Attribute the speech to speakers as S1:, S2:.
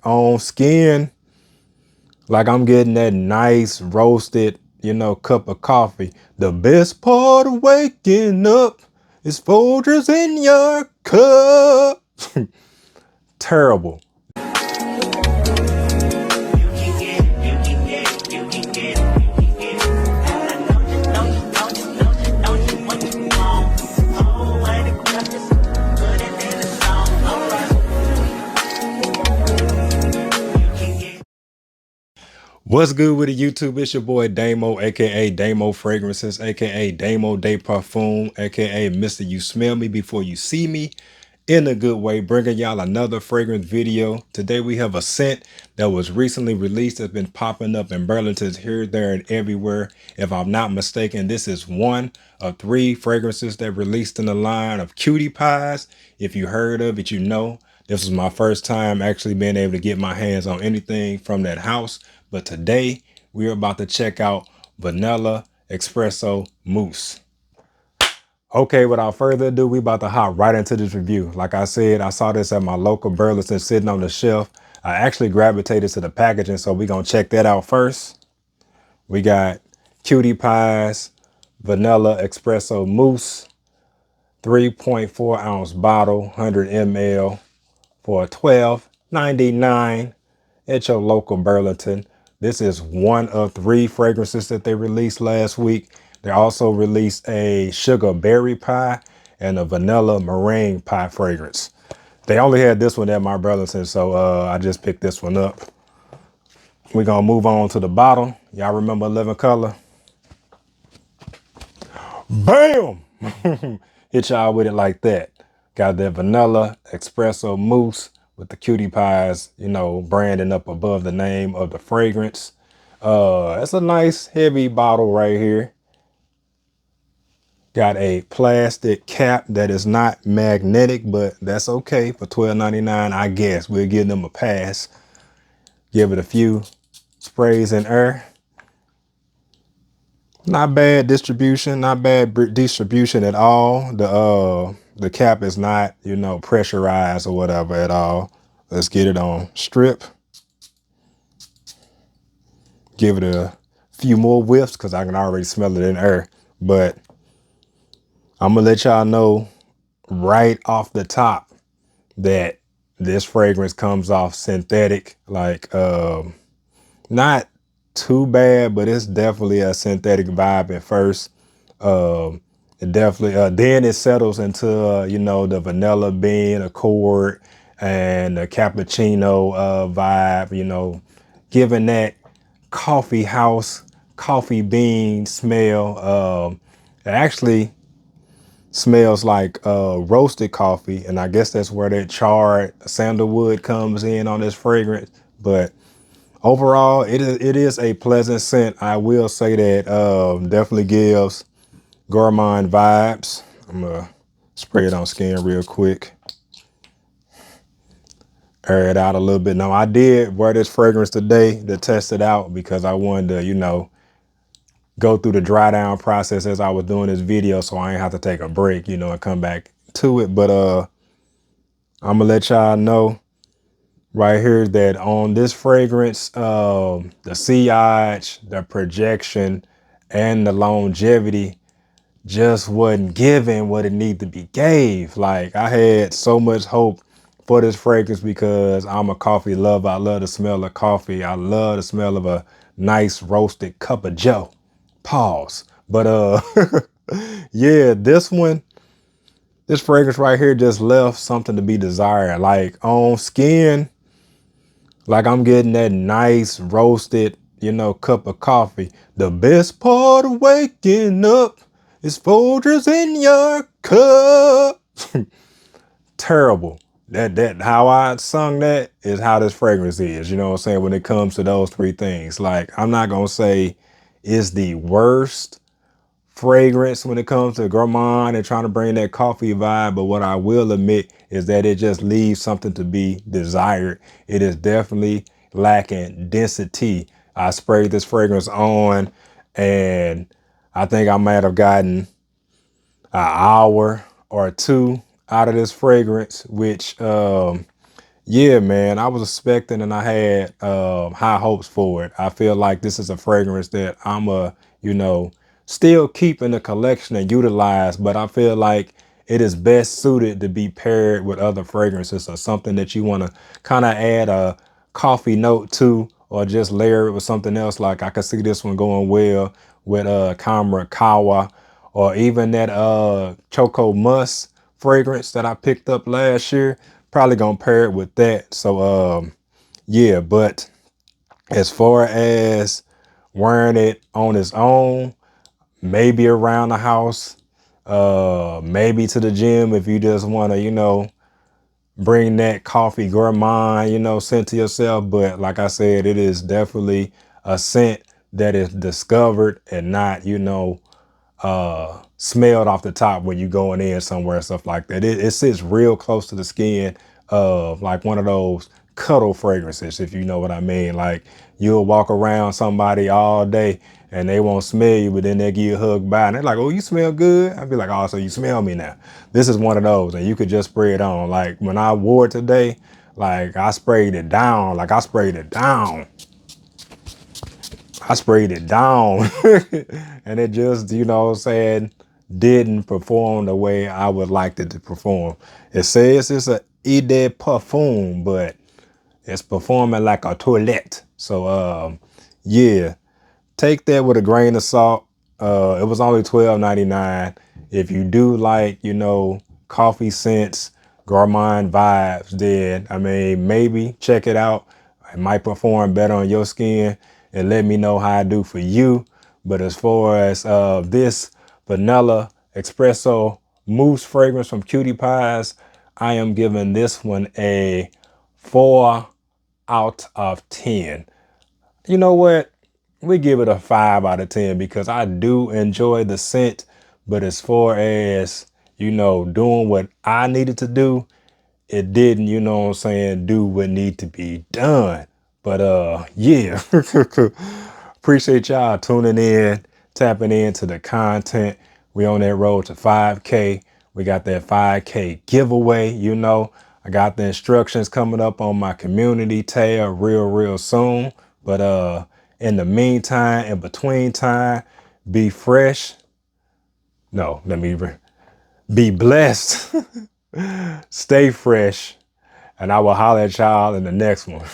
S1: on skin, like I'm getting that nice roasted, cup of coffee. The best part of waking up is Folgers in your cup. Terrible. What's good with the YouTube? It's your boy Damo, aka Damo Fragrances, aka Damo de Parfum, aka Mr. You Smell Me Before You See Me, in a good way, bringing y'all another fragrance video. Today we have a scent that was recently released that's been popping up in Burlington here, there, and everywhere. If I'm not mistaken, this is one of 3 fragrances that released in the line of Cutie Pies. If you heard of it, you know. This was my first time actually being able to get my hands on anything from that house. But today we're about to check out Vanilla Espresso Mousse. Okay, without further ado, we about to hop right into this review. Like I said, I saw this at my local Burlington sitting on the shelf. I actually gravitated to the packaging, so we're going to check that out first. We got Cutie Pies Vanilla Espresso Mousse, 3.4 ounce bottle, 100 ml for $12.99 at your local Burlington. This is one of 3 fragrances that they released last week. They also released a sugar berry pie and a vanilla meringue pie fragrance. They only had this one at my Burlington, so I just picked this one up. We're gonna move on to the bottle. Y'all remember Living Color? Bam! Hit y'all with it like that. Got that Vanilla Espresso Mousse with the Cutie Pies, branding up above the name of the fragrance. It's a nice heavy bottle right here. Got a plastic cap that is not magnetic, but that's okay for $12.99. I guess we'll give them a pass. Give it a few sprays in air. Not bad distribution, not bad distribution at all. The cap is not, pressurized or whatever at all. Let's get it on strip. Give it a few more whiffs because I can already smell it in air. But I'm gonna let y'all know right off the top that this fragrance comes off synthetic, like not too bad, but it's definitely a synthetic vibe at first. It definitely then it settles into the vanilla bean accord and the cappuccino vibe, giving that coffee house coffee bean smell. It actually smells like roasted coffee, and I guess that's where that charred sandalwood comes in on this fragrance. But overall, it is a pleasant scent. I will say that definitely gives Gourmand vibes. I'm gonna spray it on skin real quick. Air it out a little bit. Now I did wear this fragrance today to test it out because I wanted to, go through the dry down process as I was doing this video, so I ain't have to take a break, and come back to it. But I'm gonna let y'all know right here that on this fragrance, the sillage, the projection, and the longevity just wasn't giving what it needed to be gave. Like, I had so much hope for this fragrance because I'm a coffee lover. I love the smell of coffee. I love the smell of a nice roasted cup of joe. Pause. But yeah, this fragrance right here just left something to be desired. Like on skin, like I'm getting that nice roasted, cup of coffee. The best part of waking up is Folgers in your cup. Terrible. That how I sung that is how this fragrance is. You know what I'm saying? When it comes to those 3 things, like I'm not gonna say it's the worst fragrance when it comes to Gourmand and trying to bring that coffee vibe, but what I will admit is that it just leaves something to be desired. It is definitely lacking density. I sprayed this fragrance on and I think I might have gotten an hour or 2 out of this fragrance, which Yeah, man, I was expecting and I had high hopes for it. I feel like this is a fragrance that I'm you know, still keep in the collection and utilize, but I feel like it is best suited to be paired with other fragrances or something that you want to kind of add a coffee note to or just layer it with something else. Like I could see this one going well with Kamra Kawa or even that Choco Musk fragrance that I picked up last year. Probably gonna pair it with that. So yeah, but as far as wearing it on its own, maybe around the house, maybe to the gym if you just want to, bring that coffee gourmand, scent to yourself. But like I said, it is definitely a scent that is discovered and not, smelled off the top when you going in somewhere and stuff like that. It sits real close to the skin of like one of those cuddle fragrances, if you know what I mean. Like you'll walk around somebody all day and they won't smell you, but then they give you a hug by and they're like, oh, you smell good. I'd be like, oh, so you smell me now. This is one of those, and you could just spray it on. Like when I wore it today, like I sprayed it down, I sprayed it down and it just, what I'm saying, didn't perform the way I would like it to perform. It says it's a Eau de Parfum, but it's performing like a toilette. So, yeah, take that with a grain of salt. It was only $12.99. If you do like, coffee scents, gourmand vibes, then I mean, maybe check it out. It might perform better on your skin and let me know how I do for you. But as far as this vanilla espresso mousse fragrance from Cutie Pies, I am giving this one a 4 out of 10. You know what? We give it a 5 out of 10 because I do enjoy the scent. But as far as, doing what I needed to do, it didn't, do what need to be done. But yeah. Appreciate y'all tuning in, tapping into the content. We on that road to 5K. We got that 5K giveaway, I got the instructions coming up on my community tab real soon. But in the meantime, in between time, be fresh. No, be blessed. Stay fresh. And I will holler at y'all in the next one.